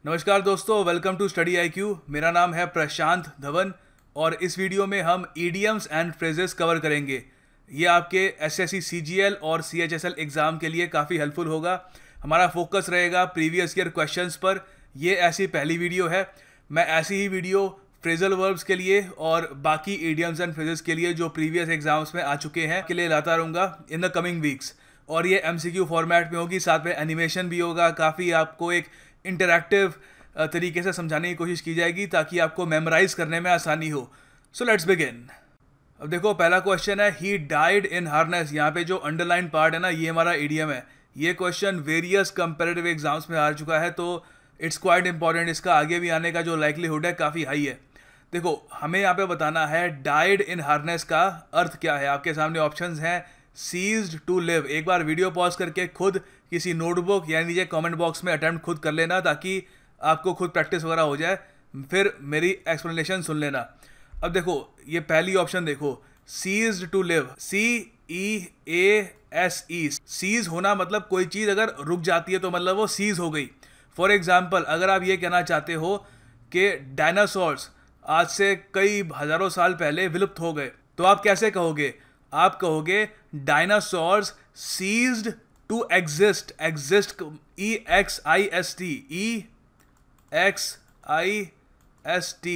नमस्कार दोस्तों, welcome to study IQ। मेरा नाम है प्रशांत धवन और इस वीडियो में हम ईडियम्स एंड फ्रेजेस कवर करेंगे। ये आपके SSC CGL और CHSL एग्ज़ाम के लिए काफ़ी हेल्पफुल होगा। हमारा फोकस रहेगा प्रीवियस ईयर क्वेश्चंस पर। ये ऐसी पहली वीडियो है। मैं ऐसी ही वीडियो फ्रेजल वर्ब्स के लिए और बाकी ईडियम्स एंड फ्रेजेस के लिए जो प्रीवियस एग्जाम्स में आ चुके हैं के लिए लाता रहूँगा इन द कमिंग वीक्स। और ये MCQ फॉर्मेट में होगी, साथ में एनिमेशन भी होगा। काफ़ी आपको एक इंटरैक्टिव तरीके से समझाने की कोशिश की जाएगी ताकि आपको मेमोराइज करने में आसानी हो। So let's begin. अब देखो, पहला क्वेश्चन है ही डाइड इन हार्नेस। यहाँ पे जो अंडरलाइन पार्ट है ना, ये हमारा इडियम है। ये क्वेश्चन वेरियस कंपेरेटिव एग्जाम्स में आ चुका है, तो इट्स क्वाइट इंपॉर्टेंट। इसका आगे भी आने का जो लाइकलीहुड है काफ़ी हाई है। देखो, हमें यहाँ पे बताना है डाइड इन हार्नेस का अर्थ क्या है। आपके सामने ऑप्शंस हैं सीज्ड टू लिव। एक बार वीडियो पॉज करके खुद किसी नोटबुक या नीचे कमेंट बॉक्स में अटेम्प्ट खुद कर लेना ताकि आपको खुद प्रैक्टिस वगैरह हो जाए, फिर मेरी एक्सप्लेनेशन सुन लेना। अब देखो, ये पहली ऑप्शन देखो, ceased to live, CEASE। Cease होना मतलब कोई चीज़ अगर रुक जाती है तो मतलब वो सीज हो गई। फॉर एग्जाम्पल, अगर आप ये कहना चाहते हो कि डायनासोर्स आज से कई हज़ारों साल पहले विलुप्त हो गए, तो आप कैसे कहोगे? आप कहोगे dinosaurs ceased to exist. Exist EXIST।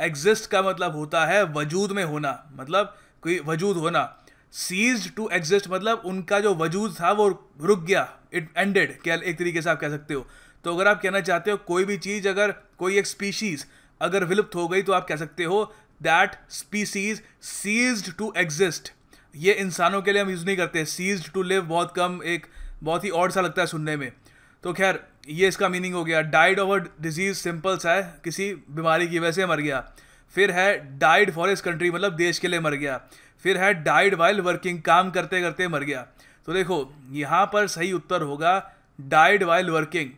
Exist का मतलब होता है वजूद में होना, मतलब कोई वजूद होना। सीज्ड टू एग्जिस्ट मतलब उनका जो वजूद था वो रुक गया, इट एंडेड, क्या एक तरीके से आप कह सकते हो। तो अगर आप कहना चाहते हो कोई भी चीज़, अगर कोई एक स्पीशीज अगर विलुप्त हो गई, तो आप कह सकते हो that species ceased to exist. ये इंसानों के लिए हम यूज़ नहीं करते। सीज्ड टू लिव बहुत कम, एक बहुत ही ऑड सा लगता है सुनने में। तो खैर, ये इसका मीनिंग हो गया। Died of a disease, simple सा है, किसी बीमारी की वजह से मर गया। फिर है डाइड फॉर हिज कंट्री, मतलब देश के लिए मर गया। फिर है डाइड वाइल वर्किंग, काम करते करते मर गया। तो देखो, यहाँ पर सही उत्तर होगा डाइड वाइल वर्किंग।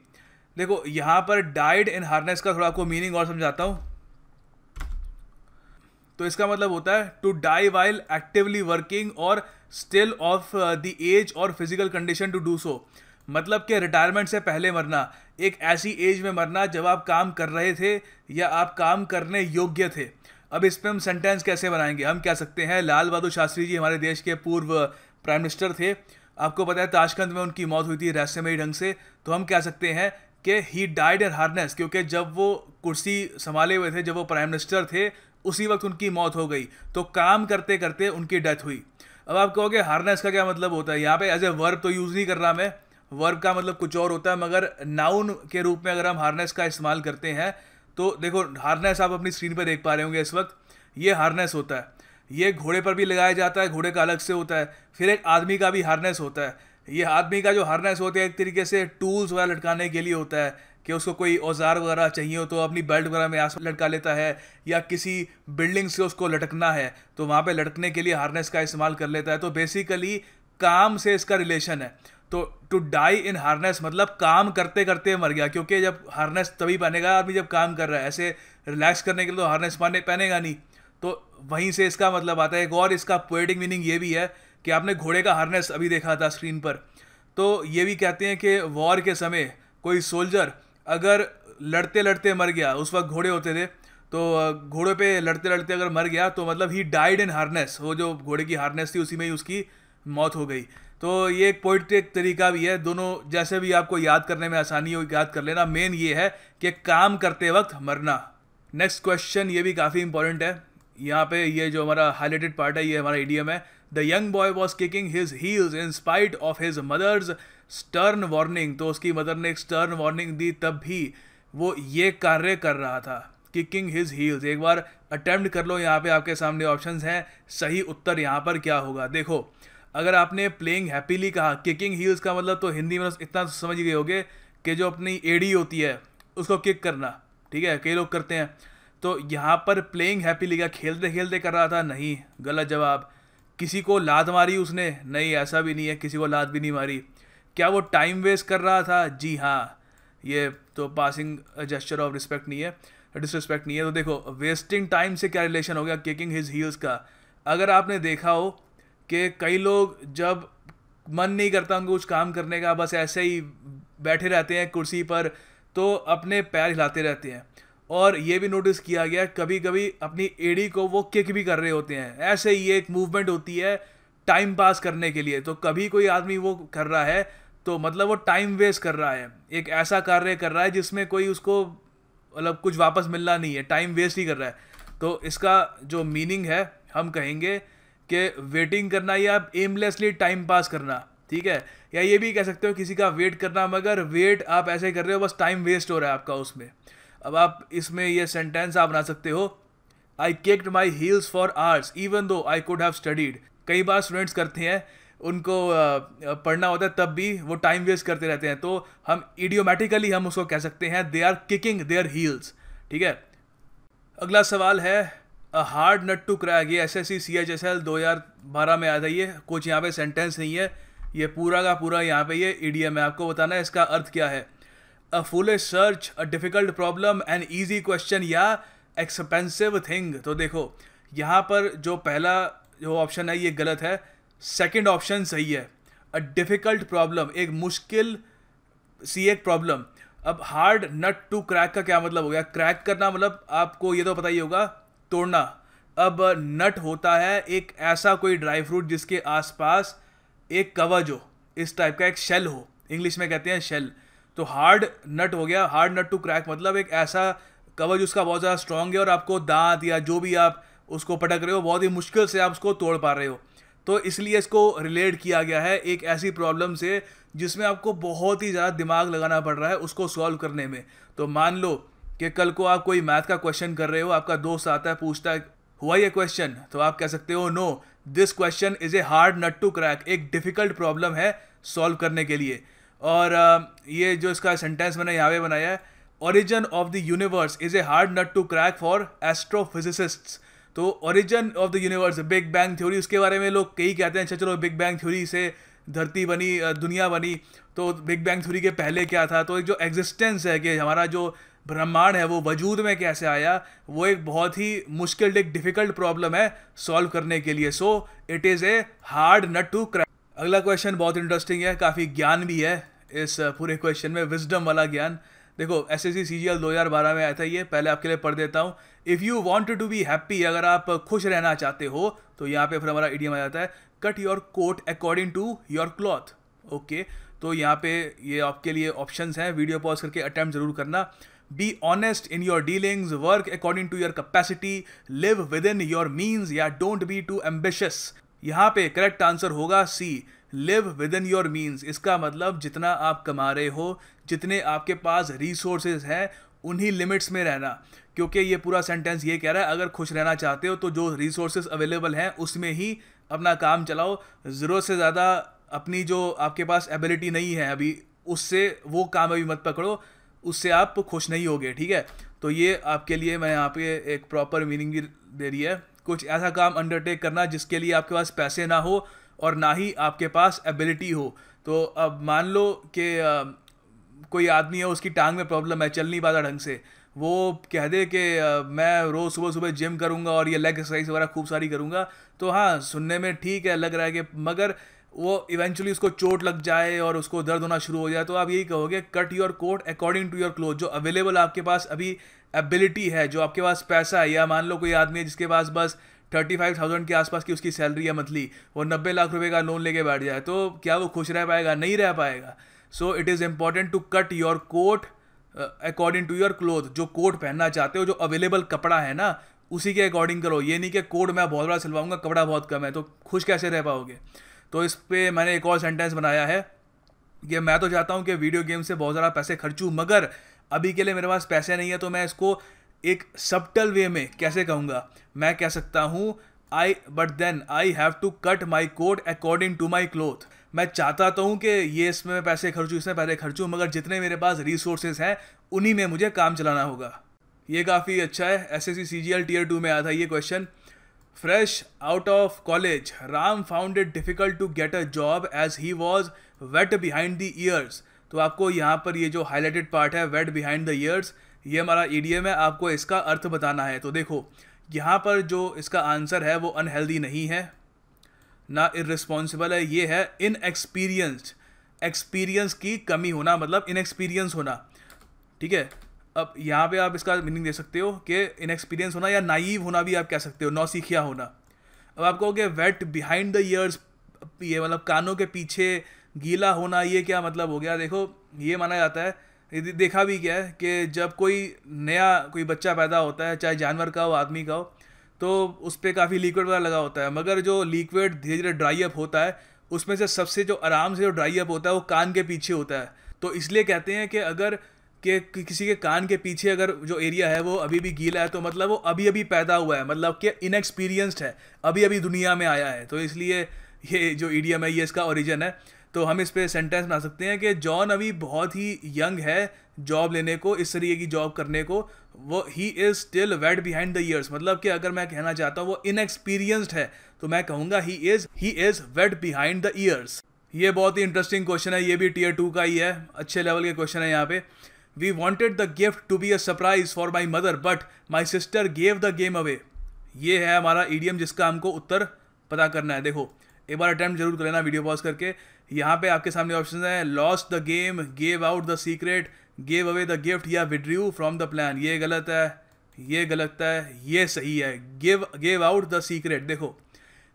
देखो, यहाँ पर डाइड इन हार्नेस का थोड़ा आपको मीनिंग और समझाता हूँ। तो इसका मतलब होता है to die while actively working और स्टिल ऑफ द एज और physical condition to do so. मतलब कि रिटायरमेंट से पहले मरना, एक ऐसी एज में मरना जब आप काम कर रहे थे या आप काम करने योग्य थे। अब इस पर हम सेंटेंस कैसे बनाएंगे? हम कह सकते हैं लाल बहादुर शास्त्री जी हमारे देश के पूर्व प्राइम मिनिस्टर थे। आपको पता है ताशकंद में उनकी मौत हुई थी रहस्यमयी ढंग से। तो हम कह सकते हैं कि ही डाइड इन हार्नेस, क्योंकि जब वो कुर्सी संभाले हुए थे, जब वो प्राइम मिनिस्टर थे, उसी वक्त उनकी मौत हो गई। तो काम करते करते उनकी डेथ हुई। अब आप कहोगे हार्नेस का क्या मतलब होता है? यहाँ पे एज ए वर्ब तो यूज़ नहीं कर रहा मैं, वर्ब का मतलब कुछ और होता है। मगर नाउन के रूप में अगर हम हार्नेस का इस्तेमाल करते हैं तो देखो, हार्नेस आप अपनी स्क्रीन पर देख पा रहे होंगे इस वक्त। ये हार्नेस होता है, ये घोड़े पर भी लगाया जाता है, घोड़े का अलग से होता है। फिर एक आदमी का भी हार्नेस होता है। ये आदमी का जो हार्नेस होता है एक तरीके से टूल्स वगैरह लटकाने के लिए होता है, कि उसको कोई औजार वगैरह चाहिए हो तो अपनी बेल्ट वगैरह में आस लटका लेता है, या किसी बिल्डिंग से उसको लटकना है तो वहाँ पे लटकने के लिए हार्नेस का इस्तेमाल कर लेता है। तो बेसिकली काम से इसका रिलेशन है। तो टू डाई इन हार्नेस मतलब काम करते करते मर गया, क्योंकि जब हार्नेस तभी पहनेगा आदमी जब काम कर रहा है। ऐसे रिलैक्स करने के लिए तो हार्नेस पहनेगा नहीं। तो वहीं से इसका मतलब आता है। एक और इसका पोएटिक मीनिंग ये भी है कि आपने घोड़े का हार्नेस अभी देखा था स्क्रीन पर। तो ये भी कहते हैं कि वॉर के समय कोई सोल्जर अगर लड़ते लड़ते मर गया, उस वक्त घोड़े होते थे, तो घोड़े पे लड़ते लड़ते अगर मर गया तो मतलब ही डाइड इन हार्नेस। वो जो घोड़े की हार्नेस थी उसी में ही उसकी मौत हो गई। तो ये एक पोइट्रिक तरीका भी है। दोनों जैसे भी आपको याद करने में आसानी हो याद कर लेना। मेन ये है कि काम करते वक्त मरना। नेक्स्ट क्वेश्चन ये भी काफ़ी इंपॉर्टेंट है। यहाँ पे ये जो हमारा हाईलाइटेड पार्ट है ये हमारा इडियम है। The young boy was kicking his heels in spite of his mother's stern warning. तो उसकी मदर ने एक स्टर्न वार्निंग दी, तब भी वो ये कार्य कर रहा था, किकिंग हिज हील्स। एक बार अटेम्प्ट कर लो। यहाँ पे आपके सामने ऑप्शंस हैं। सही उत्तर यहाँ पर क्या होगा? देखो, अगर आपने प्लेइंग हैप्पीली कहा, किकिंग हील्स का मतलब तो हिंदी में इतना समझ गए होगे कि जो अपनी एड़ी होती है उसको किक करना, ठीक है, कई लोग करते हैं। तो यहाँ पर प्लेइंग हैप्पीली का खेलते खेलते कर रहा था? नहीं, गलत जवाब। किसी को लात मारी उसने? नहीं, ऐसा भी नहीं है, किसी को लात भी नहीं मारी। क्या वो टाइम वेस्ट कर रहा था? जी हाँ। ये तो पासिंग जेस्चर ऑफ रिस्पेक्ट नहीं है, डिसरिस्पेक्ट नहीं है। तो देखो, वेस्टिंग टाइम से क्या रिलेशन हो गया किकिंग हिज हील्स का? अगर आपने देखा हो कि कई लोग जब मन नहीं करता उनको कुछ काम करने का, बस ऐसे ही बैठे रहते हैं कुर्सी पर, तो अपने पैर हिलाते रहते हैं। और ये भी नोटिस किया गया कभी कभी अपनी एड़ी को वो किक भी कर रहे होते हैं। ऐसे ही एक मूवमेंट होती है टाइम पास करने के लिए। तो कभी कोई आदमी वो कर रहा है तो मतलब वो टाइम वेस्ट कर रहा है, एक ऐसा कार्य कर रहा है जिसमें कोई उसको मतलब कुछ वापस मिलना नहीं है, टाइम वेस्ट ही कर रहा है। तो इसका जो मीनिंग है हम कहेंगे कि वेटिंग करना या एमलेसली टाइम पास करना, ठीक है। या ये भी कह सकते हो किसी का वेट करना, मगर वेट आप ऐसे कर रहे हो बस टाइम वेस्ट हो रहा है आपका उसमें। अब आप इसमें ये सेंटेंस आप बना सकते हो, I kicked my heels for hours even though I could have studied. कई बार स्टूडेंट्स करते हैं, उनको पढ़ना होता है तब भी वो टाइम वेस्ट करते रहते हैं। तो हम इडियोमेटिकली हम उसको कह सकते हैं they are kicking their heels, ठीक है। अगला सवाल है a hard nut to crack. ये SSC CHSL 2012 में आया था। ये कुछ यहाँ पे सेंटेंस नहीं है, ये पूरा का पूरा यहाँ पे ये इडियम है। आपको बताना है इसका अर्थ क्या है। A foolish search, a difficult problem, an easy question या एक्सपेंसिव थिंग। तो देखो यहाँ पर जो पहला जो ऑप्शन है ये गलत है, सेकंड ऑप्शन सही है। अ डिफिकल्ट प्रॉब्लम, एक मुश्किल सी एक प्रॉब्लम। अब हार्ड नट टू क्रैक का क्या मतलब हो गया? क्रैक करना मतलब आपको ये तो पता ही होगा, तोड़ना। अब नट होता है एक ऐसा कोई ड्राई फ्रूट जिसके आसपास एक कवच हो, इस टाइप का एक शेल हो, इंग्लिश में कहते हैं शेल। तो हार्ड नट हो गया, हार्ड नट टू क्रैक मतलब एक ऐसा कवच उसका बहुत ज़्यादा स्ट्रॉन्ग है और आपको दांत या जो भी आप उसको पटक रहे हो बहुत ही मुश्किल से आप उसको तोड़ पा रहे हो। तो इसलिए इसको रिलेट किया गया है एक ऐसी प्रॉब्लम से जिसमें आपको बहुत ही ज़्यादा दिमाग लगाना पड़ रहा है उसको सॉल्व करने में। तो मान लो कि कल को आप कोई मैथ का क्वेश्चन कर रहे हो, आपका दोस्त आता है पूछता है हुआ ये क्वेश्चन, तो आप कह सकते हो no this question is a hard nut to crack, एक डिफ़िकल्ट प्रॉब्लम है सॉल्व करने के लिए। और ये जो इसका सेंटेंस मैंने यहाँ पे बनाया है, origin of the universe is a hard nut to crack for astrophysicists. तो origin of the universe, big bang theory, उसके बारे में लोग कई कहते हैं अच्छा चलो बिग बैंग थ्योरी से धरती बनी, दुनिया बनी। तो बिग बैंग थ्योरी के पहले क्या था? तो एक जो एग्जिस्टेंस है कि हमारा जो ब्रह्मांड है वो वजूद में कैसे आया, वो एक बहुत ही मुश्किल, एक डिफ़िकल्ट प्रॉब्लम है सॉल्व करने के लिए। So it is a hard nut to crack. अगला क्वेश्चन बहुत इंटरेस्टिंग है, काफ़ी ज्ञान भी है इस पूरे क्वेश्चन में, विजडम वाला ज्ञान। देखो SSC CGL 2012 में आया था ये, पहले आपके लिए पढ़ देता हूँ। If you want to be happy, अगर आप खुश रहना चाहते हो तो यहाँ पे फिर हमारा इडियम आ जाता है cut your coat according to your cloth. Okay, तो यहाँ पे ये आपके लिए ऑप्शंस हैं, वीडियो पॉज करके अटैम्प्ट जरूर करना। Be honest in your dealings, work according to your capacity, live within your means, या डोंट बी टू एम्बिशियस। यहाँ पे करेक्ट आंसर होगा c, live within your means. इसका मतलब जितना आप कमा रहे हो, जितने आपके पास रिसोर्सेज हैं, उन्हीं लिमिट्स में रहना। क्योंकि ये पूरा सेंटेंस ये कह रहा है अगर खुश रहना चाहते हो तो जो रिसोर्सेज अवेलेबल हैं उसमें ही अपना काम चलाओ। ज़रूरत से ज़्यादा अपनी जो आपके पास एबिलिटी नहीं है अभी, उससे वो काम अभी मत पकड़ो, उससे आप खुश नहीं होगे, ठीक है। तो ये आपके लिए मैं यहाँ पे एक प्रॉपर मीनिंग भी दे रही है। कुछ ऐसा काम अंडरटेक करना जिसके लिए आपके पास पैसे ना हो और ना ही आपके पास एबिलिटी हो। तो अब मान लो कि कोई आदमी है, उसकी टांग में प्रॉब्लम है, चल नहीं पाता ढंग से, वो कह दे कि मैं रोज़ सुबह सुबह जिम करूँगा और ये लेग एक्सरसाइज वगैरह खूब सारी करूँगा, तो हाँ सुनने में ठीक है, लग रहा है कि, मगर वो इवेंचुअली उसको चोट लग जाए और उसको दर्द होना शुरू हो जाए, तो आप यही कहोगे cut your coat according to your cloth. जो अवेलेबल आपके पास अभी एबिलिटी है, जो आपके पास पैसा है, या मान लो कोई आदमी है जिसके पास बस 35,000 के आसपास की उसकी सैलरी है मंथली, वो 90 लाख रुपए का लोन लेके बैठ जाए, तो क्या वो खुश रह पाएगा? नहीं रह पाएगा। So it is important to cut your coat according to your cloth. जो कोट पहनना चाहते हो, जो अवेलेबल कपड़ा है ना, उसी के अकॉर्डिंग करो। ये नहीं कि कोट मैं बहुत बड़ा सिलवाऊंगा, कपड़ा बहुत कम है, तो खुश कैसे रह पाओगे? तो इस पर मैंने एक और सेंटेंस बनाया है कि मैं तो चाहता हूँ कि वीडियो गेम से बहुत ज़्यादा पैसे खर्चूँ, मगर अभी के लिए मेरे पास पैसे नहीं है। तो मैं इसको एक सबटल वे में कैसे कहूँगा? मैं कह सकता हूँ but then I have to cut my coat according to my cloth. मैं चाहता तो हूँ कि ये इसमें पैसे खर्चूँ, इसमें पैसे खर्चूँ, मगर जितने मेरे पास रिसोर्सेज हैं उन्हीं में मुझे काम चलाना होगा। ये काफ़ी अच्छा है, SSC CGL Tier 2 में आया था ये question. Fresh out of college, Ram found it difficult to get a job as he was wet behind the ears. तो आपको यहाँ पर ये जो हाईलाइटेड पार्ट है, वेट बिहाइंड द ईयर्स, ये हमारा ईडीएम है, आपको इसका अर्थ बताना है। तो देखो यहाँ पर जो इसका आंसर है वो अनहेल्दी नहीं है ना इररिस्पॉन्सिबल है, ये है इनएक्सपीरियंस्ड। एक्सपीरियंस की कमी होना मतलब इनएक्सपीरियंस होना, ठीक है। अब यहाँ पे आप इसका मीनिंग दे सकते हो कि इनएक्सपीरियंस होना या नाइव होना भी आप कह सकते हो, नौसिखिया होना। अब आप कहोगे वेट बिहाइंड द ईयर्स, ये मतलब कानों के पीछे गीला होना, ये क्या मतलब हो गया? देखो ये माना जाता है, ये देखा भी क्या है कि जब कोई बच्चा पैदा होता है, चाहे जानवर का हो आदमी का हो, तो उस पर काफ़ी लिक्विड वगैरह लगा होता है, मगर जो लिक्विड धीरे धीरे ड्राई अप होता है उसमें से सबसे जो आराम से जो ड्राई अप होता है वो कान के पीछे होता है। तो इसलिए कहते हैं कि अगर किसी के कान के पीछे अगर जो एरिया है वो अभी भी गीला है तो मतलब वो अभी अभी पैदा हुआ है, मतलब कि इनएक्सपीरियंस्ड है, अभी अभी दुनिया में आया है। तो इसलिए ये जो ईडियम है ये इसका ओरिजिन है। तो हम इस पे सेंटेंस बना सकते हैं कि जॉन अभी बहुत ही यंग है जॉब लेने को, इस तरीके की जॉब करने को। वो he is still wet behind the ears, मतलब कि अगर मैं कहना चाहता हूँ वो इनएक्सपीरियंस्ड है तो मैं कहूँगा he is wet behind the ears. ये बहुत ही इंटरेस्टिंग क्वेश्चन है, ये भी टियर 2 का ही है, अच्छे लेवल के क्वेश्चन है यहाँ पे। We wanted the gift to be a surprise for my mother but my sister gave the game away. ये है हमारा ईडियम जिसका हमको उत्तर पता करना है। देखो एक बार अटैम्प्ट जरूर कर लेना वीडियो पॉज करके। यहाँ पे आपके सामने ऑप्शन है lost the game, gave out the secret, gave away the gift या विड्रू फ्रॉम द प्लान। ये गलत है, ये गलत है, ये सही है, गेव आउट द सीक्रेट। देखो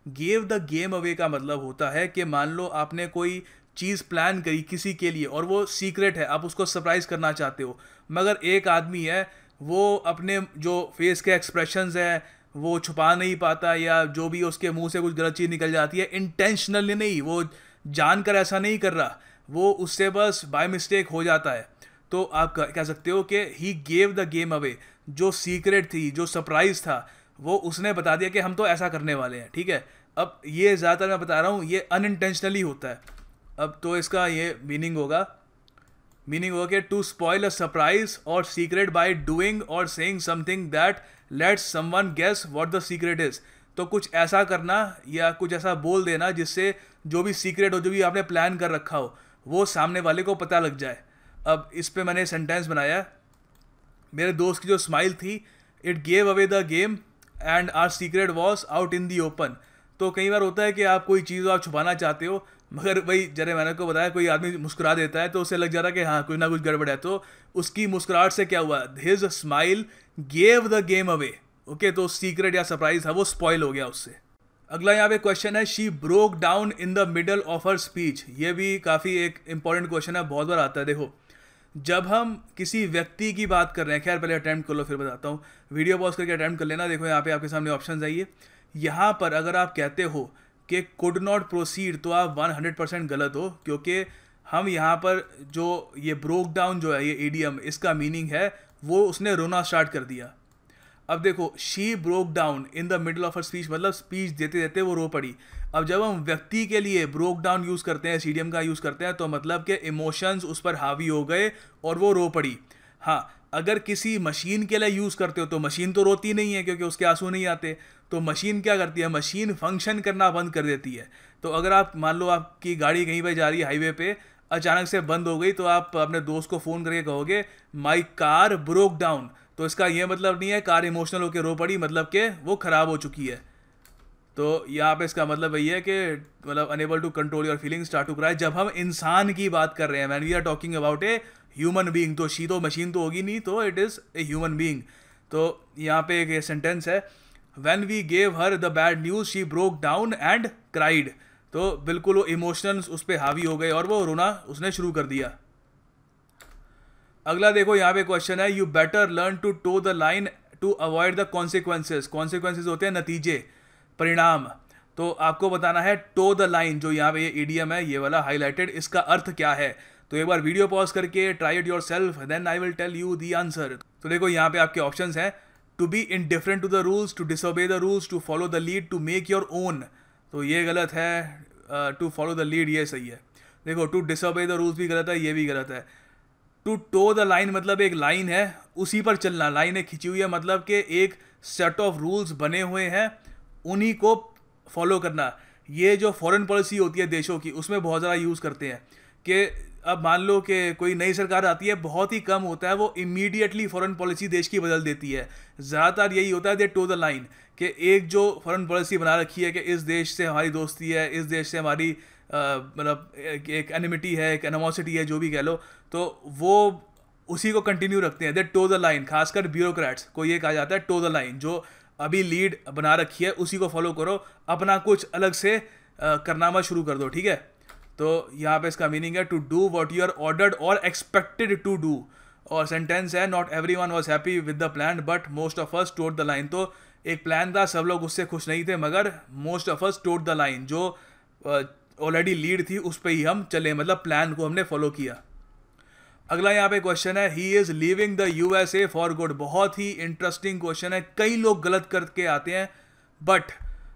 गेव द गेम अवे का मतलब होता है कि मान लो आपने कोई चीज़ प्लान करी किसी के लिए और वो सीक्रेट है, आप उसको सरप्राइज करना चाहते हो, मगर एक आदमी है वो अपने जो फेस के एक्सप्रेशंस है वो छुपा नहीं पाता, या जो भी उसके मुंह से कुछ गलत चीज़ निकल जाती है, इंटेंशनली नहीं, वो जानकर ऐसा नहीं कर रहा, वो उससे बस बाय मिस्टेक हो जाता है। तो आप कह सकते हो कि he gave the game away, जो सीक्रेट थी, जो सरप्राइज था, वो उसने बता दिया कि हम तो ऐसा करने वाले हैं। ठीक है, अब ये ज़्यादातर मैं बता रहा हूँ ये अनइंटेंशनली होता है। अब तो इसका ये मीनिंग होगा कि टू स्पॉइल अ सरप्राइज और सीक्रेट बाय डूइंग और saying something that lets someone guess what the secret is. तो कुछ ऐसा करना या कुछ ऐसा बोल देना जिससे जो भी सीक्रेट हो, जो भी आपने प्लान कर रखा हो, वो सामने वाले को पता लग जाए। अब इस पे मैंने सेंटेंस बनाया, मेरे दोस्त की जो स्माइल थी, it gave away the game and our secret was out in the open. तो कई बार होता है कि आप कोई चीज़ आप छुपाना चाहते हो, मगर भाई जैसे मैंने को बताया कोई आदमी मुस्कुरा देता है तो उसे लग जा रहा है कि हाँ कुछ ना कुछ गड़बड़ है, तो उसकी मुस्कुराहट से क्या हुआ, his smile gave the game away. Okay, तो सीक्रेट या सरप्राइज था वो स्पॉइल हो गया उससे। अगला यहाँ पे क्वेश्चन है she broke down in the middle of her speech. ये भी काफ़ी एक इंपॉर्टेंट क्वेश्चन है, बहुत बार आता है। देखो जब हम किसी व्यक्ति की बात कर रहे हैं, खैर पहले अटैम्प्ट कर लो फिर बताता हूँ, वीडियो पॉज करके अटैम्प्ट कर लेना। देखो यहाँ पे आपके सामने ऑप्शन आइए, यहाँ पर अगर आप कहते हो कि कुड नॉट प्रोसीड तो आप 100% गलत हो, क्योंकि हम यहाँ पर जो ये ब्रोक डाउन जो है ये ईडियम, इसका मीनिंग है वो उसने रोना स्टार्ट कर दिया। अब देखो she broke down in the middle of her speech, मतलब स्पीच देते देते वो रो पड़ी। अब जब हम व्यक्ति के लिए ब्रोक डाउन यूज़ करते हैं, सीडियम का यूज़ करते हैं, तो मतलब कि इमोशंस उस पर हावी हो गए और वो रो पड़ी। हाँ, अगर किसी मशीन के लिए यूज़ करते हो तो मशीन तो रोती नहीं है क्योंकि उसके आंसू नहीं आते, तो मशीन क्या करती है, मशीन फंक्शन करना बंद कर देती है। तो अगर आप मान लो आपकी गाड़ी कहीं पर जा रही है हाईवे पे, अचानक से बंद हो गई, तो आप अपने दोस्त को फ़ोन करके कहोगे माई कार ब्रोक डाउन। तो इसका यह मतलब नहीं है कार इमोशनल होकर रो पड़ी, मतलब कि वो ख़राब हो चुकी है। तो यहाँ पे इसका मतलब वही है कि मतलब unable to control your feelings, start to cry. जब हम इंसान की बात कर रहे हैं, when we are talking about a human being, तो शी तो मशीन तो होगी नहीं, तो it is a human being. तो यहाँ पे एक सेंटेंस है when we gave her the bad news she broke down and cried. तो बिल्कुल वो इमोशनल्स उस पर हावी हो गए और वो रोना उसने शुरू कर दिया। अगला देखो यहाँ पे क्वेश्चन है you better learn to toe the line to avoid the consequences. Consequences होते हैं नतीजे, परिणाम। तो आपको बताना है टो द लाइन, जो यहाँ पे ये ईडियम है ये वाला हाईलाइटेड, इसका अर्थ क्या है। तो एक बार वीडियो पॉज करके try it yourself, then I will tell you the answer. तो देखो यहाँ पे आपके ऑप्शंस हैं to be indifferent to the rules, to disobey the rules, to follow the lead, to make your own. तो ये गलत है, टू फॉलो द लीड ये सही है। देखो टू डिसोबे द रूल्स भी गलत है, ये भी गलत है। टू टो द लाइन मतलब एक लाइन है उसी पर चलना, लाइन एक खिंची हुई है, मतलब कि एक सेट ऑफ रूल्स बने हुए हैं उन्हीं को फॉलो करना। ये जो फॉरेन पॉलिसी होती है देशों की, उसमें बहुत ज़्यादा यूज़ करते हैं कि अब मान लो कि कोई नई सरकार आती है, बहुत ही कम होता है वो इमीडिएटली फॉरेन पॉलिसी देश की बदल देती है। ज़्यादातर यही होता है दे टो द लाइन, कि एक जो फॉरेन पॉलिसी बना रखी है कि इस देश से हमारी दोस्ती है, इस देश से हमारी मतलब एक एनिमिटी है, एक एनिमोसिटी है, जो भी कह लो, तो वो उसी को कंटिन्यू रखते हैं, दे टो द लाइन। खासकर ब्यूरोक्रेट्स को ये कहा जाता है टो द लाइन, जो अभी लीड बना रखी है उसी को फॉलो करो, अपना कुछ अलग से करना मत शुरू कर दो, ठीक है। तो यहाँ पे इसका मीनिंग है to do what you are ordered और एक्सपेक्टेड टू डू। और सेंटेंस है not every one was happy with the plan but most of us toed the line. तो एक प्लान था, सब लोग उससे खुश नहीं थे, मगर most of us toed the line, जो ऑलरेडी लीड थी उस पर ही हम चले, मतलब प्लान को हमने फॉलो किया। अगला यहाँ पे क्वेश्चन है he is leaving the USA for good. बहुत ही इंटरेस्टिंग क्वेश्चन है, कई लोग गलत करके आते हैं, बट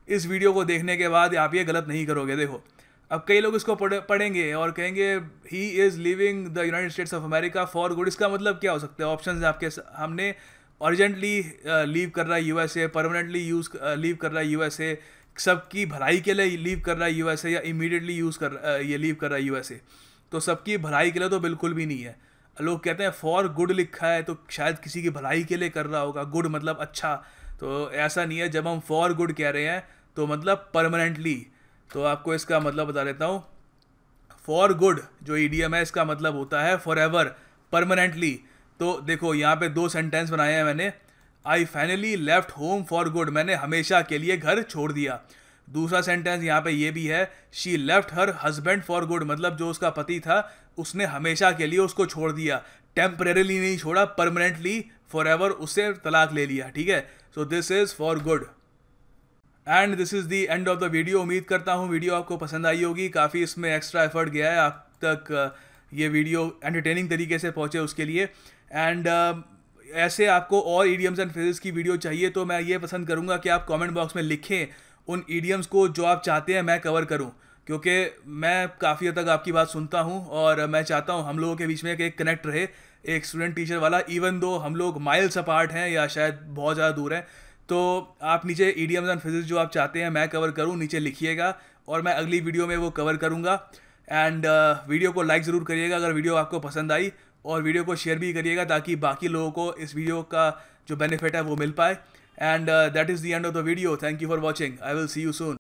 इस वीडियो को देखने के बाद आप ये गलत नहीं करोगे। देखो, अब कई लोग इसको पढ़ेंगे और कहेंगे he is living the United states of America for good. इसका मतलब क्या हो सकता है? ऑप्शन है आपके, हमने अर्जेंटली लीव कर रहा है यूएसए, परमानेंटली लीव कर रहा है यूएसए, सबकी भलाई के लिए लीव कर रहा है यूएसए, या इमीडिएटली ये लीव कर रहा है यूएसए। तो सबकी भलाई के लिए तो बिल्कुल भी नहीं है। लोग कहते हैं फॉर गुड लिखा है तो शायद किसी की भलाई के लिए कर रहा होगा, गुड मतलब अच्छा, तो ऐसा नहीं है। जब हम फॉर गुड कह रहे हैं तो मतलब परमानेंटली। तो आपको इसका मतलब बता देता हूँ। फॉर गुड जो ईडीएम है इसका मतलब होता है फॉर एवर, परमानेंटली। तो देखो यहाँ पे 2 सेंटेंस बनाए हैं मैंने। I finally left home for good, मैंने हमेशा के लिए घर छोड़ दिया। दूसरा सेंटेंस यहाँ पे ये भी है, she left her husband for good, मतलब जो उसका पति था उसने हमेशा के लिए उसको छोड़ दिया। टेम्परेरीली नहीं छोड़ा, परमानेंटली, फॉर एवर उससे तलाक ले लिया, ठीक है। So this is for good. And this is the end of the video. उम्मीद करता हूँ वीडियो आपको पसंद आई होगी। काफ़ी इसमें एक्स्ट्रा एफर्ट गया है आप तक ये वीडियो एंटरटेनिंग तरीके से पहुँचे उसके लिए। एंड ऐसे आपको और ईडियम्स एंड फ्रेजेस की वीडियो चाहिए तो मैं ये पसंद करूँगा कि आप कमेंट बॉक्स में लिखें उन ईडियम्स को जो आप चाहते हैं मैं कवर करूँ, क्योंकि मैं काफ़ी हद तक आपकी बात सुनता हूँ और मैं चाहता हूँ हम लोगों के बीच में एक कनेक्ट रहे, एक स्टूडेंट टीचर वाला। इवन दो हम लोग माइल्स अपार्ट हैं या शायद बहुत ज़्यादा दूर हैं, तो आप नीचे ईडियम्स एंड फ्रेजेस जो आप चाहते हैं मैं कवर करूँ नीचे लिखिएगा और मैं अगली वीडियो में वो कवर करूँगा। एंड वीडियो को लाइक ज़रूर करिएगा अगर वीडियो आपको पसंद आई, और वीडियो को शेयर भी करिएगा ताकि बाकी लोगों को इस वीडियो का जो बेनिफिट है वो मिल पाए। And that is the end of the video. Thank you for watching. I will see you soon.